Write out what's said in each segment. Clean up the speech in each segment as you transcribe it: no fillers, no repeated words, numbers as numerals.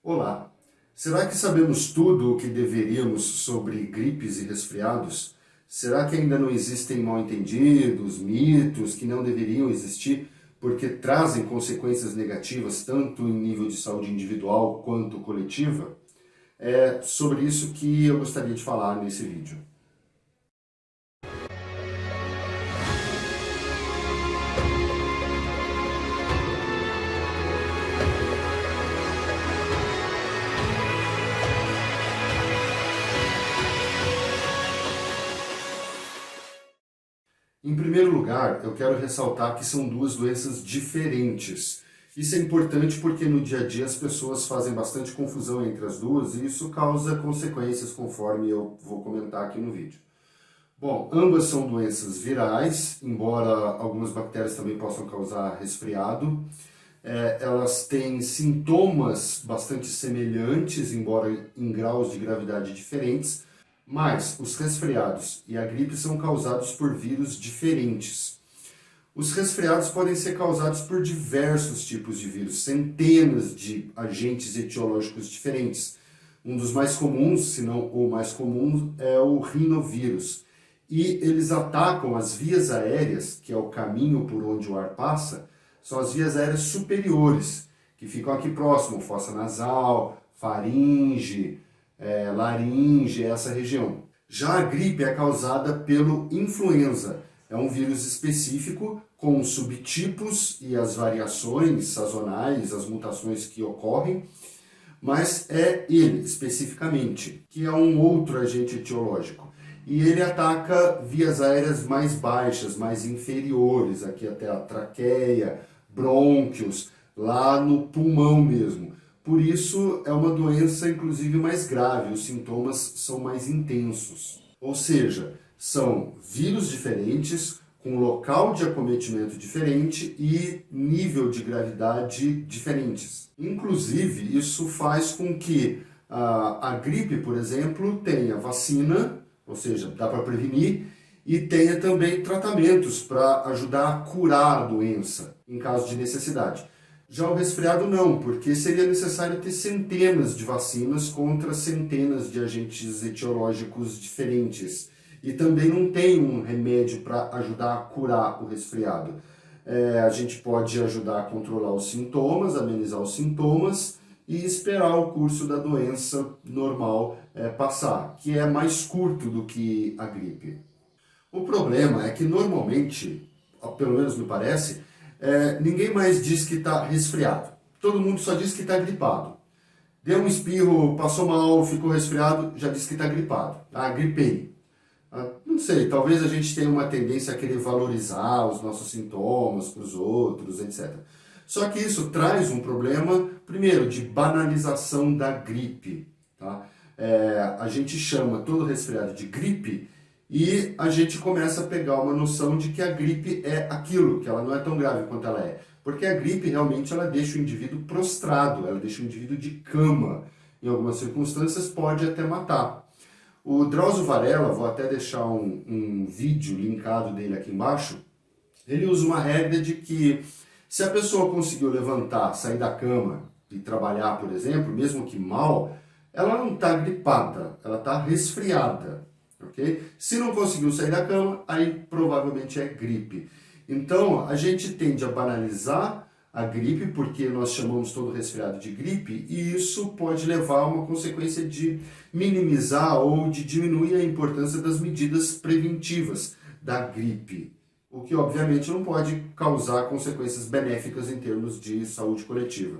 Olá! Será que sabemos tudo o que deveríamos sobre gripes e resfriados? Será que ainda não existem mal-entendidos, mitos que não deveriam existir porque trazem consequências negativas tanto em nível de saúde individual quanto coletiva? É sobre isso que eu gostaria de falar nesse vídeo. Em primeiro lugar, eu quero ressaltar que são duas doenças diferentes. Isso é importante porque no dia a dia as pessoas fazem bastante confusão entre as duas e isso causa consequências conforme eu vou comentar aqui no vídeo. Bom, ambas são doenças virais, embora algumas bactérias também possam causar resfriado. Elas têm sintomas bastante semelhantes, embora em graus de gravidade diferentes, mas os resfriados e a gripe são causados por vírus diferentes. Os resfriados podem ser causados por diversos tipos de vírus, centenas de agentes etiológicos diferentes. Um dos mais comuns, se não o mais comum, é o rinovírus. E eles atacam as vias aéreas, que é o caminho por onde o ar passa, são as vias aéreas superiores, que ficam aqui próximo, fossa nasal, faringe, laringe, essa região. Já a gripe é causada pelo influenza. É um vírus específico com subtipos e as variações sazonais, as mutações que ocorrem, mas é ele especificamente, que é um outro agente etiológico. E ele ataca vias aéreas mais baixas, mais inferiores, aqui até a traqueia, brônquios, lá no pulmão mesmo. Por isso é uma doença inclusive mais grave, os sintomas são mais intensos. Ou seja, são vírus diferentes, com local de acometimento diferente e nível de gravidade diferentes. Inclusive, isso faz com que a gripe, por exemplo, tenha vacina, ou seja, dá para prevenir, e tenha também tratamentos para ajudar a curar a doença, em caso de necessidade. Já o resfriado não, porque seria necessário ter centenas de vacinas contra centenas de agentes etiológicos diferentes. E também não tem um remédio para ajudar a curar o resfriado. A gente pode ajudar a controlar os sintomas, amenizar os sintomas e esperar o curso da doença normal passar, que é mais curto do que a gripe. O problema é que normalmente, pelo menos me parece, ninguém mais diz que está resfriado. Todo mundo só diz que está gripado. Deu um espirro, passou mal, ficou resfriado, já disse que está gripado. Ah, gripei. Não sei, talvez a gente tenha uma tendência a querer valorizar os nossos sintomas para os outros, etc. Só que isso traz um problema, primeiro, de banalização da gripe. Tá? A gente chama todo resfriado de gripe e a gente começa a pegar uma noção de que a gripe é aquilo, que ela não é tão grave quanto ela é. Porque a gripe realmente ela deixa o indivíduo prostrado, ela deixa o indivíduo de cama. Em algumas circunstâncias pode até matar. O Drauzio Varela, vou até deixar um vídeo linkado dele aqui embaixo, ele usa uma regra de que se a pessoa conseguiu levantar, sair da cama e trabalhar, por exemplo, mesmo que mal, ela não está gripada, ela está resfriada, ok? Se não conseguiu sair da cama, aí provavelmente é gripe. Então, a gente tende a banalizar a gripe, porque nós chamamos todo resfriado de gripe, e isso pode levar a uma consequência de minimizar ou de diminuir a importância das medidas preventivas da gripe, o que obviamente não pode causar consequências benéficas em termos de saúde coletiva.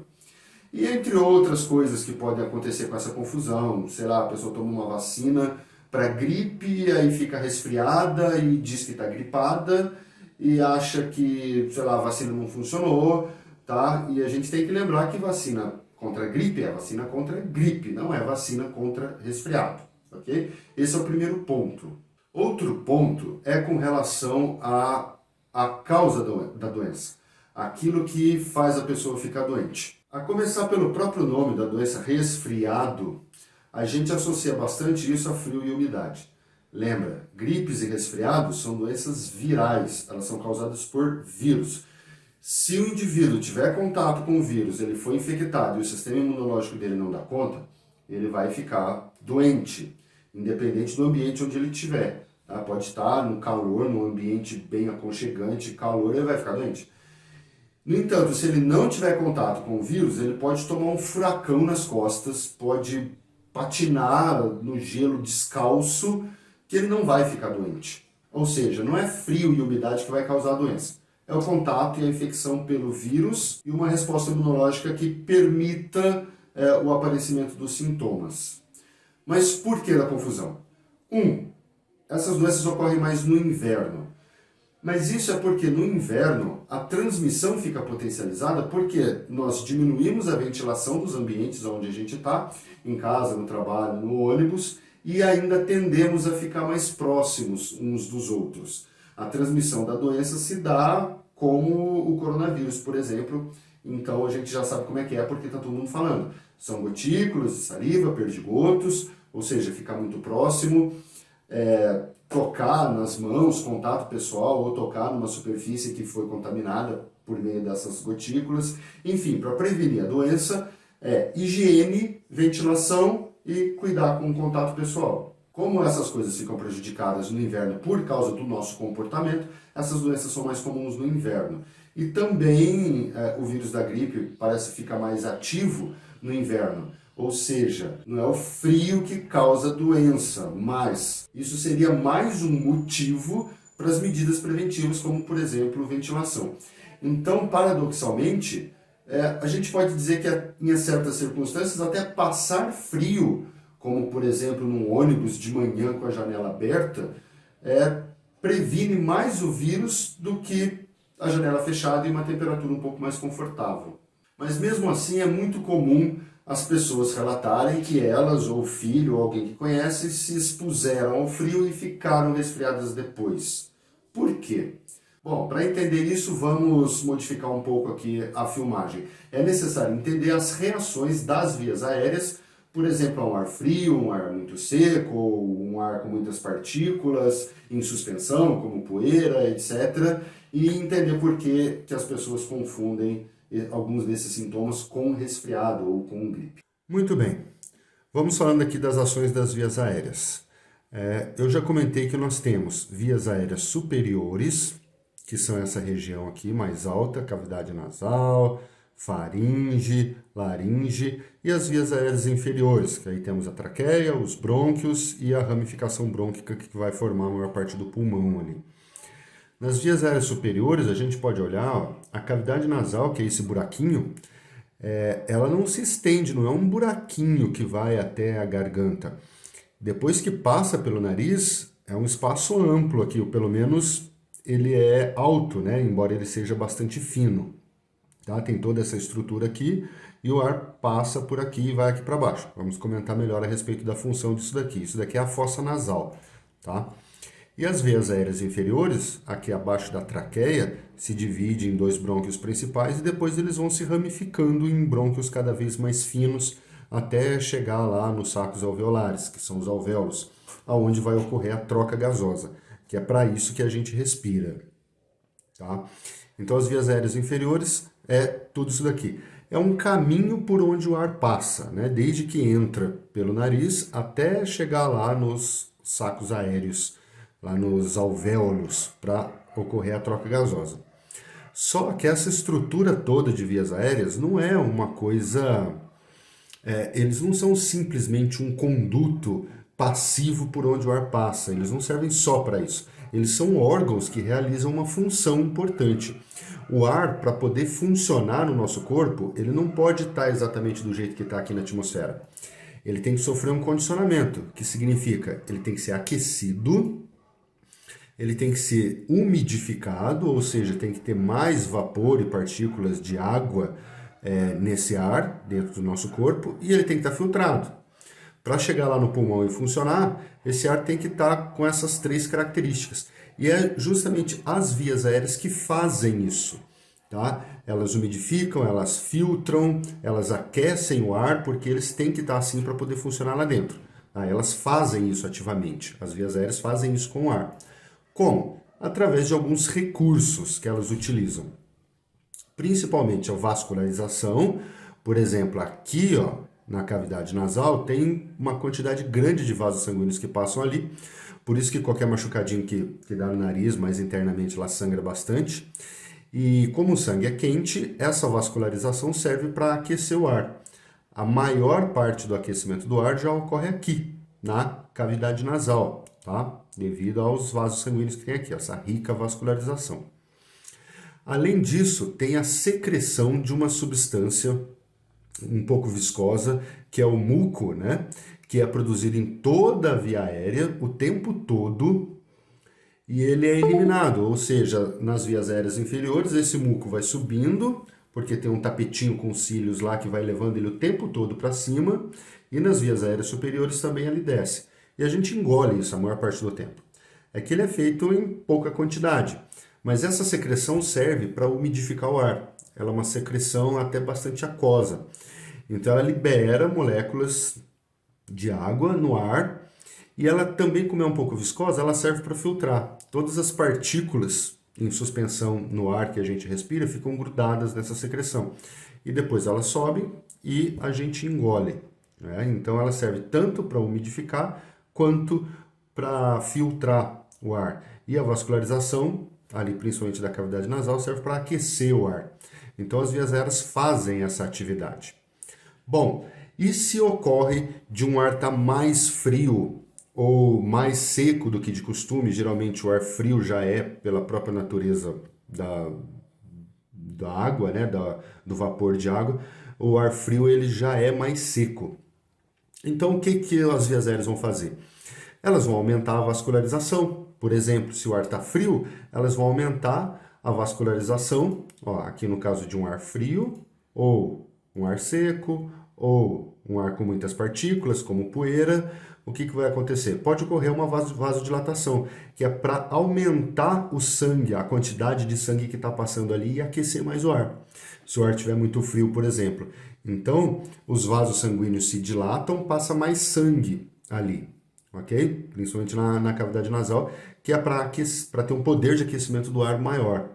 E entre outras coisas que podem acontecer com essa confusão, sei lá, a pessoa toma uma vacina para gripe, aí fica resfriada e diz que está gripada, e acha que, sei lá, a vacina não funcionou, tá? E a gente tem que lembrar que vacina contra gripe é vacina contra gripe, não é vacina contra resfriado, ok? Esse é o primeiro ponto. Outro ponto é com relação à causa da doença, aquilo que faz a pessoa ficar doente. A começar pelo próprio nome da doença, resfriado, a gente associa bastante isso a frio e umidade. Lembra, gripes e resfriados são doenças virais, elas são causadas por vírus. Se o indivíduo tiver contato com o vírus, ele foi infectado e o sistema imunológico dele não dá conta, ele vai ficar doente, independente do ambiente onde ele estiver. Tá? Pode estar no calor, num ambiente bem aconchegante, calor, ele vai ficar doente. No entanto, se ele não tiver contato com o vírus, ele pode tomar um furacão nas costas, pode patinar no gelo descalço, que ele não vai ficar doente. Ou seja, não é frio e umidade que vai causar a doença. É o contato e a infecção pelo vírus e uma resposta imunológica que permita o aparecimento dos sintomas. Mas por que da confusão? Essas doenças ocorrem mais no inverno. Mas isso é porque no inverno a transmissão fica potencializada porque nós diminuímos a ventilação dos ambientes onde a gente está, em casa, no trabalho, no ônibus, e ainda tendemos a ficar mais próximos uns dos outros. A transmissão da doença se dá como o coronavírus, por exemplo, então a gente já sabe como é que é porque está todo mundo falando. São gotículas de saliva, perdigotos, ou seja, ficar muito próximo, tocar nas mãos, contato pessoal, ou tocar numa superfície que foi contaminada por meio dessas gotículas. Enfim, para prevenir a doença, higiene, ventilação e cuidar com o contato pessoal. Como essas coisas ficam prejudicadas no inverno por causa do nosso comportamento, essas doenças são mais comuns no inverno. E também o vírus da gripe parece ficar mais ativo no inverno. Ou seja, não é o frio que causa a doença, mas isso seria mais um motivo para as medidas preventivas, como, por exemplo, ventilação. Então, paradoxalmente, a gente pode dizer que em certas circunstâncias até passar frio, como, por exemplo, num ônibus de manhã com a janela aberta, previne mais o vírus do que a janela fechada e uma temperatura um pouco mais confortável. Mas mesmo assim é muito comum as pessoas relatarem que elas, ou o filho, ou alguém que conhece, se expuseram ao frio e ficaram resfriadas depois. Por quê? Bom, para entender isso, vamos modificar um pouco aqui a filmagem. É necessário entender as reações das vias aéreas, por exemplo, a um ar frio, um ar muito seco, ou um ar com muitas partículas, em suspensão, como poeira, etc. E entender por que as pessoas confundem alguns desses sintomas com resfriado ou com gripe. Muito bem, vamos falando aqui das ações das vias aéreas. Eu já comentei que nós temos vias aéreas superiores, que são essa região aqui mais alta, cavidade nasal, faringe, laringe, e as vias aéreas inferiores, que aí temos a traqueia, os brônquios e a ramificação brônquica que vai formar a maior parte do pulmão ali. Nas vias aéreas superiores, a gente pode olhar, a cavidade nasal, que é esse buraquinho, ela não se estende, não é um buraquinho que vai até a garganta. Depois que passa pelo nariz, é um espaço amplo aqui, ou pelo menos ele é alto, né? Embora ele seja bastante fino. Tá? Tem toda essa estrutura aqui e o ar passa por aqui e vai aqui para baixo. Vamos comentar melhor a respeito da função disso daqui. Isso daqui é a fossa nasal, tá? E as veias aéreas inferiores, aqui abaixo da traqueia, se dividem em dois brônquios principais e depois eles vão se ramificando em brônquios cada vez mais finos até chegar lá nos sacos alveolares, que são os alvéolos, aonde vai ocorrer a troca gasosa, que é para isso que a gente respira. Tá? Então as vias aéreas inferiores é tudo isso daqui. É um caminho por onde o ar passa, né? Desde que entra pelo nariz até chegar lá nos sacos aéreos, lá nos alvéolos, para ocorrer a troca gasosa. Só que essa estrutura toda de vias aéreas não é uma coisa... eles não são simplesmente um conduto passivo por onde o ar passa, eles não servem só para isso. Eles são órgãos que realizam uma função importante. O ar, para poder funcionar no nosso corpo, ele não pode estar exatamente do jeito que está aqui na atmosfera. Ele tem que sofrer um condicionamento, que significa ele tem que ser aquecido, ele tem que ser umidificado, ou seja, tem que ter mais vapor e partículas de água nesse ar dentro do nosso corpo, e ele tem que estar filtrado. Para chegar lá no pulmão e funcionar, esse ar tem que estar com essas três características. E é justamente as vias aéreas que fazem isso. Tá? Elas umidificam, elas filtram, elas aquecem o ar, porque eles têm que estar assim para poder funcionar lá dentro. Tá? Elas fazem isso ativamente. As vias aéreas fazem isso com o ar. Como? Através de alguns recursos que elas utilizam. principalmente a vascularização. Por exemplo, aqui, ó, na cavidade nasal, tem uma quantidade grande de vasos sanguíneos que passam ali, por isso que qualquer machucadinho que dá no nariz, mas internamente lá sangra bastante. E como o sangue é quente, essa vascularização serve para aquecer o ar. A maior parte do aquecimento do ar já ocorre aqui, na cavidade nasal, tá? Devido aos vasos sanguíneos que tem aqui, essa rica vascularização. Além disso, tem a secreção de uma substância um pouco viscosa, que é o muco, né? Que é produzido em toda a via aérea o tempo todo e ele é eliminado, ou seja, nas vias aéreas inferiores esse muco vai subindo, porque tem um tapetinho com cílios lá que vai levando ele o tempo todo para cima, e nas vias aéreas superiores também ele desce. E a gente engole isso a maior parte do tempo. É que ele é feito em pouca quantidade, mas essa secreção serve para umidificar o ar. Ela é uma secreção até bastante aquosa. Então ela libera moléculas de água no ar e ela também, como é um pouco viscosa, ela serve para filtrar. Todas as partículas em suspensão no ar que a gente respira ficam grudadas nessa secreção. E depois elas sobem e a gente engole, né? Então ela serve tanto para umidificar quanto para filtrar o ar. E a vascularização, ali principalmente da cavidade nasal, serve para aquecer o ar. Então as vias aéreas fazem essa atividade. Bom, e se ocorre de um ar estar mais frio ou mais seco do que de costume? Geralmente o ar frio já é, pela própria natureza da água, né, do vapor de água, o ar frio ele já é mais seco. Então o que as vias aéreas vão fazer? Elas vão aumentar a vascularização. Por exemplo, se o ar está frio, elas vão aumentar a vascularização, ó, aqui no caso de um ar frio, ou um ar seco, ou um ar com muitas partículas, como poeira, o que vai acontecer? Pode ocorrer uma vasodilatação, que é para aumentar o sangue, a quantidade de sangue que está passando ali e aquecer mais o ar. Se o ar estiver muito frio, por exemplo. Então, os vasos sanguíneos se dilatam, passa mais sangue ali, ok? Principalmente na cavidade nasal, que é para ter um poder de aquecimento do ar maior.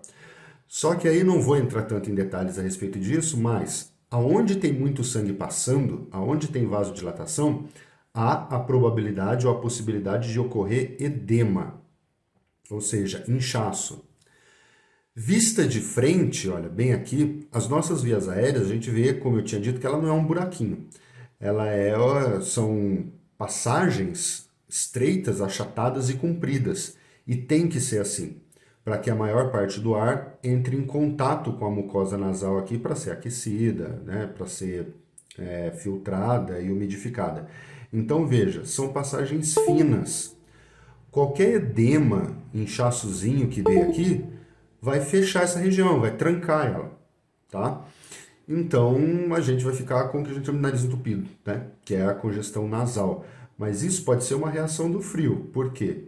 Só que aí não vou entrar tanto em detalhes a respeito disso, mas aonde tem muito sangue passando, aonde tem vasodilatação, há a probabilidade ou a possibilidade de ocorrer edema, ou seja, inchaço. Vista de frente, olha, bem aqui, as nossas vias aéreas, a gente vê, como eu tinha dito, que ela não é um buraquinho. São passagens estreitas, achatadas e compridas. E tem que ser assim, para que a maior parte do ar entre em contato com a mucosa nasal aqui para ser aquecida, né, para ser filtrada e umidificada. Então veja, são passagens finas. Qualquer edema, inchaçozinho que dê aqui, vai fechar essa região, vai trancar ela, tá? Então a gente vai ficar com o que a gente chama de nariz entupido, né? Que é a congestão nasal. Mas isso pode ser uma reação do frio. Por quê?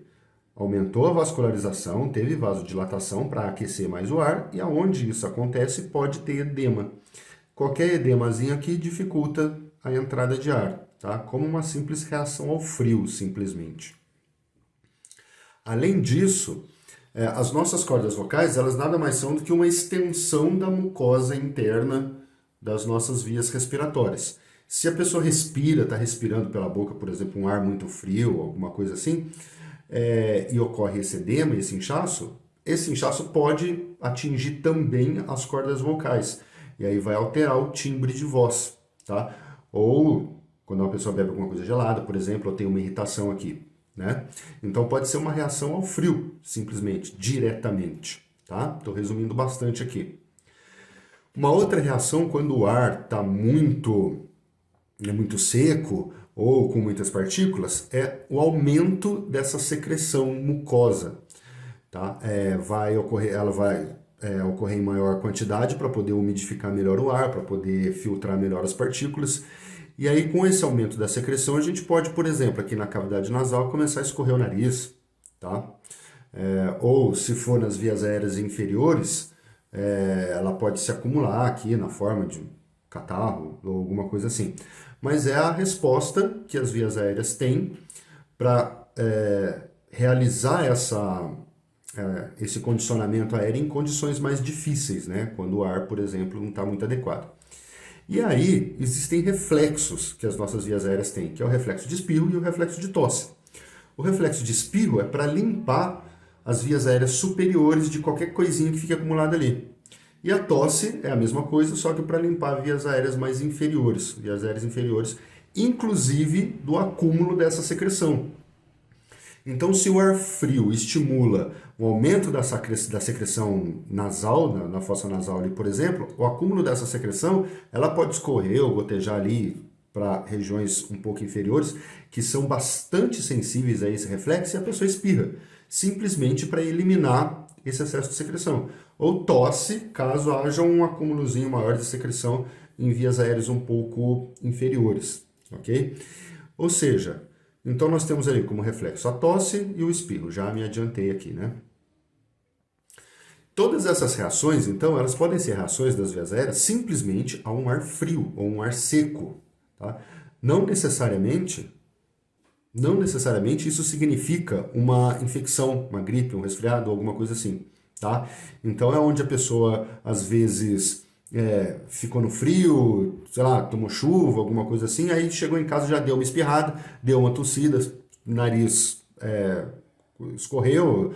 Aumentou a vascularização, teve vasodilatação para aquecer mais o ar, e aonde isso acontece pode ter edema. Qualquer edemazinho aqui dificulta a entrada de ar, tá? Como uma simples reação ao frio, simplesmente. Além disso, as nossas cordas vocais, elas nada mais são do que uma extensão da mucosa interna das nossas vias respiratórias. Se a pessoa respira, está respirando pela boca, por exemplo, um ar muito frio, alguma coisa assim, e ocorre esse edema, esse inchaço pode atingir também as cordas vocais. E aí vai alterar o timbre de voz, tá? Ou quando uma pessoa bebe alguma coisa gelada, por exemplo, ou tem uma irritação aqui, né? Então pode ser uma reação ao frio, simplesmente, diretamente, tá? Estou resumindo bastante aqui. Uma outra reação, quando o ar está muito seco ou com muitas partículas, é o aumento dessa secreção mucosa, tá? Ela vai ocorrer em maior quantidade para poder umidificar melhor o ar, para poder filtrar melhor as partículas. E aí, com esse aumento da secreção, a gente pode, por exemplo, aqui na cavidade nasal, começar a escorrer o nariz, tá? Ou, se for nas vias aéreas inferiores, ela pode se acumular aqui na forma de um catarro ou alguma coisa assim. Mas é a resposta que as vias aéreas têm para realizar esse condicionamento aéreo em condições mais difíceis, né? Quando o ar, por exemplo, não está muito adequado. E aí existem reflexos que as nossas vias aéreas têm, que é o reflexo de espirro e o reflexo de tosse. O reflexo de espirro é para limpar as vias aéreas superiores de qualquer coisinha que fique acumulada ali. E a tosse é a mesma coisa, só que para limpar vias aéreas mais inferiores, vias aéreas inferiores, inclusive do acúmulo dessa secreção. Então, se o ar frio estimula o aumento da secreção nasal, na fossa nasal ali, por exemplo, o acúmulo dessa secreção, ela pode escorrer ou gotejar ali para regiões um pouco inferiores, que são bastante sensíveis a esse reflexo, e a pessoa espirra, simplesmente para eliminar esse excesso de secreção. Ou tosse, caso haja um acúmulozinho maior de secreção em vias aéreas um pouco inferiores, ok? Ou seja, então nós temos ali como reflexo a tosse e o espirro, já me adiantei aqui, né? Todas essas reações, então, elas podem ser reações das vias aéreas simplesmente a um ar frio ou um ar seco, tá? Não necessariamente isso significa uma infecção, uma gripe, um resfriado, alguma coisa assim, tá? Então é onde a pessoa, às vezes, ficou no frio, sei lá, tomou chuva, alguma coisa assim, aí chegou em casa, já deu uma espirrada, deu uma tossida, nariz escorreu,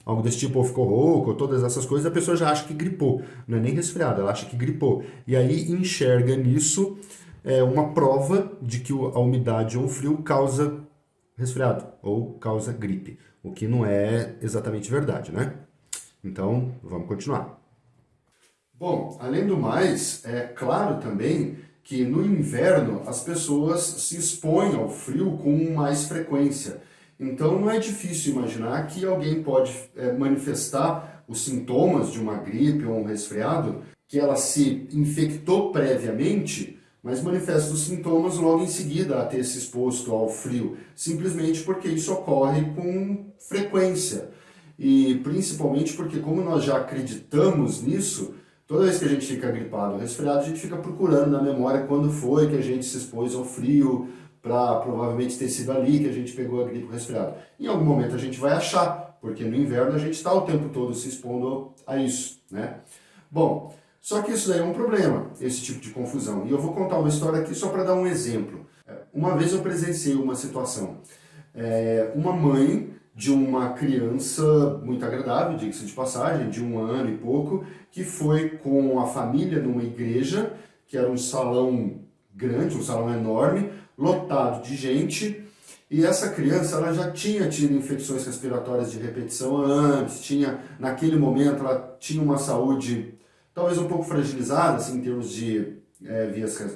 algo desse tipo, ou ficou rouco, todas essas coisas, a pessoa já acha que gripou, não é nem resfriado, ela acha que gripou. E aí enxerga nisso uma prova de que a umidade ou o frio causa resfriado ou causa gripe, o que não é exatamente verdade, né? Então, vamos continuar. Bom, além do mais, é claro também que no inverno as pessoas se expõem ao frio com mais frequência. Então não é difícil imaginar que alguém pode manifestar os sintomas de uma gripe ou um resfriado, que ela se infectou previamente, mas manifesta os sintomas logo em seguida a ter se exposto ao frio, simplesmente porque isso ocorre com frequência. E principalmente porque, como nós já acreditamos nisso, toda vez que a gente fica gripado ou resfriado, a gente fica procurando na memória quando foi que a gente se expôs ao frio, para provavelmente ter sido ali que a gente pegou a gripe ou resfriado. Em algum momento a gente vai achar, porque no inverno a gente está o tempo todo se expondo a isso, né? Bom, só que isso daí é um problema, esse tipo de confusão. E eu vou contar uma história aqui só para dar um exemplo. Uma vez eu presenciei uma situação. Uma mãe de uma criança muito agradável, diga-se de passagem, de 1 ano e pouco, que foi com a família numa igreja, que era um salão grande, um salão enorme, lotado de gente, e essa criança ela já tinha tido infecções respiratórias de repetição antes, naquele momento ela tinha uma saúde talvez um pouco fragilizada, assim, em termos de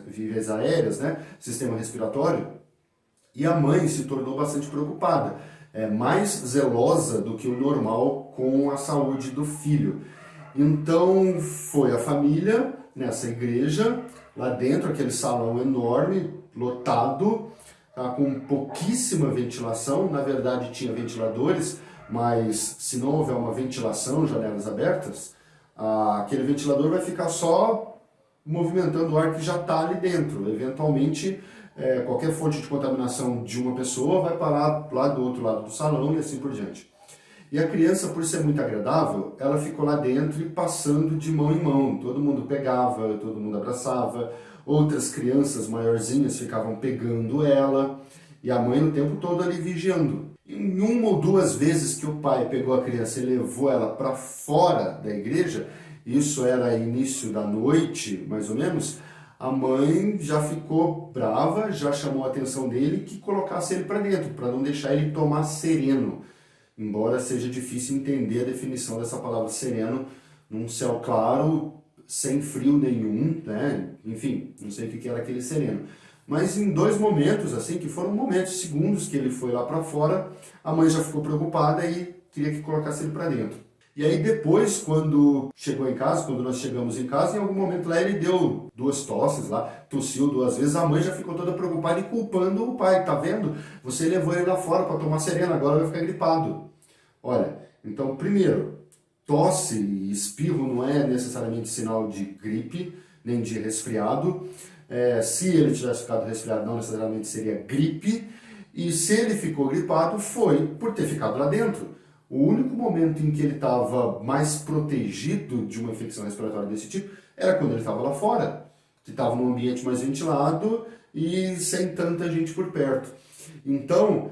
vias aéreas, né, sistema respiratório, e a mãe se tornou bastante preocupada, mais zelosa do que o normal com a saúde do filho. Então foi a família nessa igreja, lá dentro, aquele salão enorme, lotado, tá, com pouquíssima ventilação. Na verdade tinha ventiladores, mas se não houver uma ventilação, janelas abertas, aquele ventilador vai ficar só movimentando o ar que já está ali dentro. Eventualmente, qualquer fonte de contaminação de uma pessoa vai parar lá do outro lado do salão e assim por diante. E a criança, por ser muito agradável, ela ficou lá dentro e passando de mão em mão. Todo mundo pegava, todo mundo abraçava, outras crianças maiorzinhas ficavam pegando ela, e a mãe o tempo todo ali vigiando. Em 1 ou 2 vezes que o pai pegou a criança e levou ela para fora da igreja, isso era início da noite, mais ou menos, a mãe já ficou brava, já chamou a atenção dele que colocasse ele para dentro, para não deixar ele tomar sereno. Embora seja difícil entender a definição dessa palavra sereno num céu claro, sem frio nenhum, né? Enfim, não sei o que era aquele sereno. Mas em 2 momentos, assim, que foram momentos, segundos que ele foi lá para fora, a mãe já ficou preocupada e queria que colocasse ele para dentro. E aí depois, quando chegou em casa, quando nós chegamos em casa, em algum momento lá ele deu 2 tosses lá, tossiu 2 vezes, a mãe já ficou toda preocupada e culpando o pai. Tá vendo? Você levou ele lá fora para tomar sereno, agora vai ficar gripado. Olha, então primeiro, tosse e espirro não é necessariamente sinal de gripe, nem de resfriado. Se ele tivesse ficado resfriado, não necessariamente seria gripe. E se ele ficou gripado, foi por ter ficado lá dentro. O único momento em que ele estava mais protegido de uma infecção respiratória desse tipo era quando ele estava lá fora, que estava num ambiente mais ventilado e sem tanta gente por perto. Então,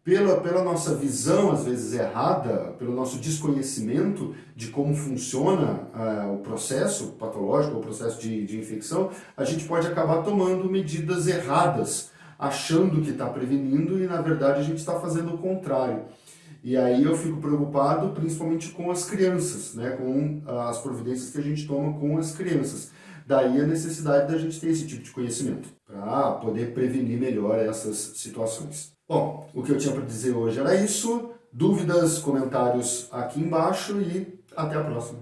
pela nossa visão, às vezes errada, pelo nosso desconhecimento de como funciona o processo patológico, o processo de infecção, a gente pode acabar tomando medidas erradas, achando que está prevenindo e, na verdade, a gente está fazendo o contrário. E aí eu fico preocupado principalmente com as crianças, né, com as providências que a gente toma com as crianças. Daí a necessidade da gente ter esse tipo de conhecimento, para poder prevenir melhor essas situações. Bom, o que eu tinha para dizer hoje era isso. Dúvidas, comentários aqui embaixo e até a próxima.